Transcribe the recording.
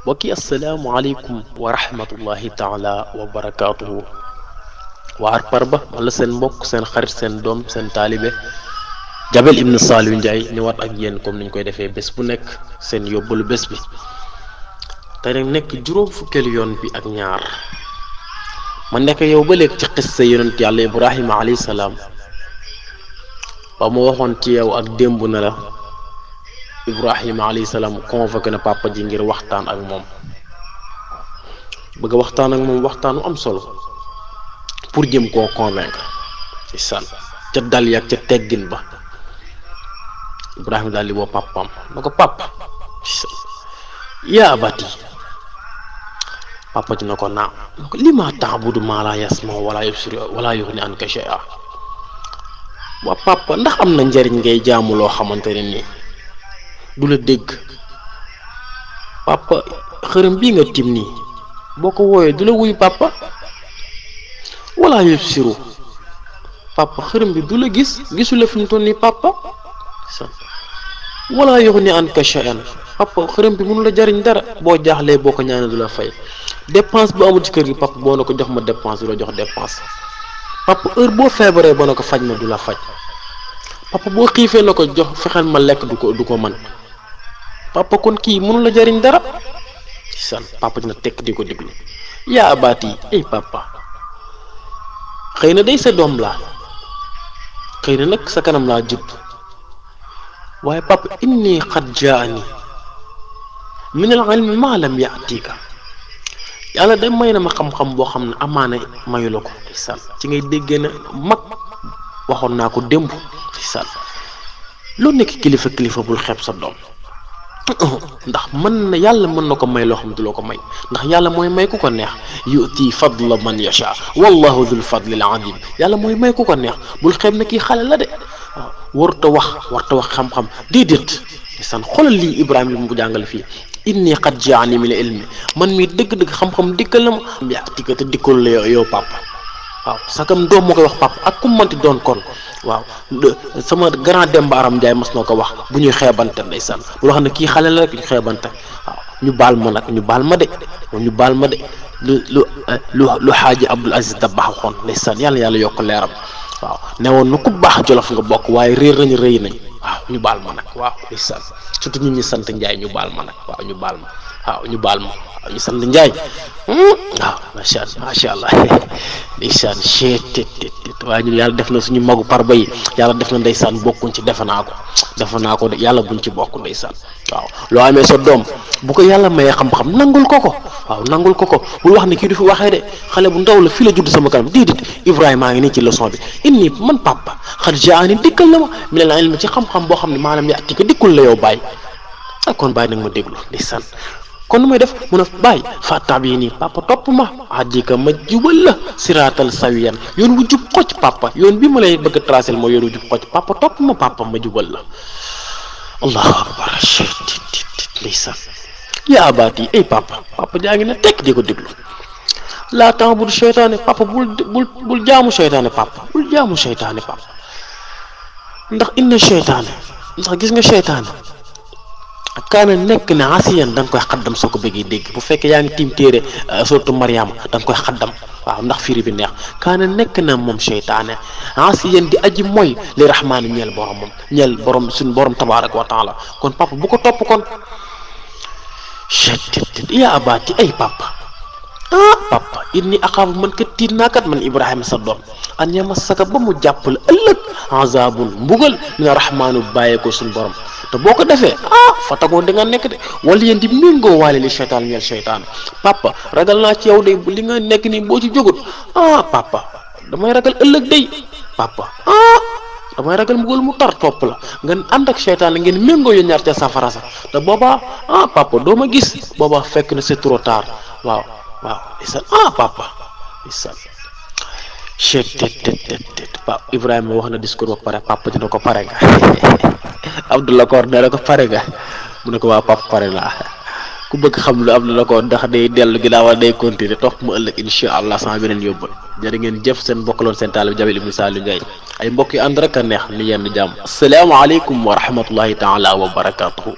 mbokki assalaamu aleykum wa rahmatullahi taala wa barakaatuhu. waa Harparba wala seen mbokk seen xarit seen doom seen taalibe Jabel Ibn Saliou Ndiaye ñëwaat ak yéen comme niñ koy defee bés bu nekk seen yóbbalu bés bi tey nag nekk juróom fukkeelu yoon bi ak ñaar ma nekk yow ba léegi ci xissa yonent yàlla Ibrahima alayhi salaam ba ma waxoon ci yow ak démb na la Ibrahima alayhi salaam convoqué na papa ji ngir waxtaan ak moom bëgg a waxtaan ak moom waxtaanu am solo pour jëm koo convaincre ci sal ca dal yak ca teggin ba Ibrahima daal di woo papaam na ko papa yaa abati papa ji na ko naam na ko lima ta'budu ma la yasma wala yubsir wala yughni anka shay'a waa papa ndax am na njariñ ngay jaamu loo xamante ne nii du la dégg papa xërëm bii nga tim nii boo ko wooyee du la wuyu papa wala yubsiru papa xërëm bi du la gisu la fi mu toll nii papa wala yughni anka shay'an papa xërëm bi mënu la jariñ dara boo jaaxlee boo ko ñaanee du la fay dépense bu amul ci kër gi papa boo na ko jox ma dépense du la jox dépense papa heure boo feebaree boo na ko faj ma du la faj papa boo xiifee na ko jox fexeel ma lekk du ko mën papa kon kii mënu la jariñ dara san papa dina tekk di ko déglu yaa abaati ay papa xëy na day sa doom laa xëy na nag sa kanam laa judd waaye papa inni qad jaani min al ilmi ma lam yaatika yàlla da may na ma xam-xam boo xam ne amaana mayu la ko san ci ngay déggee na mag waxoon naa ko démb san loo nekk kilifa bul xeeb sa doom ndax mën na yàlla mën na ko may loo xam ne du loo ko may ndax yàlla mooy may ku ko neex yu'ti fadla man yasha wallahu dhul fadlil azim yàlla mooy may ku ko neex bul xeeb na kii xale la de warta wax xam-xam déedéet san xoolal lii Ibrahima li mu jàngale fii inni qad jaani min ilmi man mii dëgg-dëgg xam-xam dikkal na ma yaatika te dikkal la yow papa waaw sakam doom moo koy wax papa ak ku manti doon kon waaw sama grand Demba Aram Ndiaye mas na ko wax bu ñuy xeebante ndeysaan bu wax ne kii xale la rek ñu xeebante waaw ñu baal ma nag ñu baal ma de lu xaaji Abdul Aziz Dabakh waxoon ndeysaan yàlla yokk leeram waaw ne woon na ku baax Jolof nga bokk waaye réer nañu rëy nañ waaw ñu baal ma nag waaw ndeysaan surtout ñun ñi sant Ndiaye ñu baal ma nag waaw ñu baal ma waaw ñu sant Ndiaye waaw macha allah ndeysaan tet waaye ñun yàlla def na suñu magu Parba yi yàlla def na ndeysaan bokkuñ ci defe naa ko de yàlla buñ ci bokk ndeysaan waaw loo amee sa doom bu ko yàlla mayee xam-xam nangul ko bul wax ne kii du fi waxee de xale bu ndaw la fii la judd sama kanam déedéet Ibrahima ngi nii ci leçon bi inni man papa xad jaani dikkal na ma min al ilmi ci xam-xam boo xam ne maanaam yaa ti ko dikkul la yow bàyyi kon bàyyi nag ma déglu ndeysaan kon nu may def mun a bàyyi fatab yi nii papa topp ma addika ma jubal la siraatal sawiyan yoon wu jub xocc papa yoon bi ma lay bëgg a tracé mooy yoon wu jub xocc papa topp ma papa ma jubal la allahu akbar ndeysaan yaa abaati ay papa jaa ngi ne tekk di ko déglu laa ta'budu seytaane papa bul jaamu seytaane papa ndax inna seytaane ndax gis nga seytaane kaana nekk ne asiyan da nga koy xaddam soo ko bëggee dégg bu fekkee yaa ngi tiim téere surtout Mariama da nga koy xaddam waaw ndax firi bi neex kaana nekk na moom seytaane asiyan di aji mooy li rahmaani ñeel borom suñu borom tabaaraka wa taala kon papa bu ko topp kon yaa abaati ay papa inni axaafu man kat tiit naa kat man Ibrahima sa doom an yamassaka ba mu jàppale ëllëg azabun mbugal mina rahmaanu bàyyee ko suñu borom te boo ko defee fa tagoo da nga nekk de wala yéen di méngoo waale li seytaan ñeel seytaan papa ragal naa ci yow de li nga nekk nii boo ci jógut papa damay ragal ëllëg day papa damay ragal mbugal mu tar topp la ngeen ànd ak seytaan ngeen méngoo yéen ñaar ca safara sax te boobaa papa doo ma gis boobaa fekk na c'est trop tard waaw ndeysaan papa ndeysaan papa Ibrahima wax na discours ba pare papa dina ko pare nga Abdullah Koor nee na ko pare nga mu ne ko waa papa pare laa ku bëgg xam lu Abdullah Koor ndax day dellu ginnaaw wala day continuer topp mu ëllëg incha allah sama beneen yóbbal jërë ngeen jëf seen bokkaloon seen taalibe Jabel Ibn Saliou Ndiaye ay mbokk yu ànd rek a neex ni yenn jàmm asalaamaaleykum wa rahmatullahi taala wa barakatuhu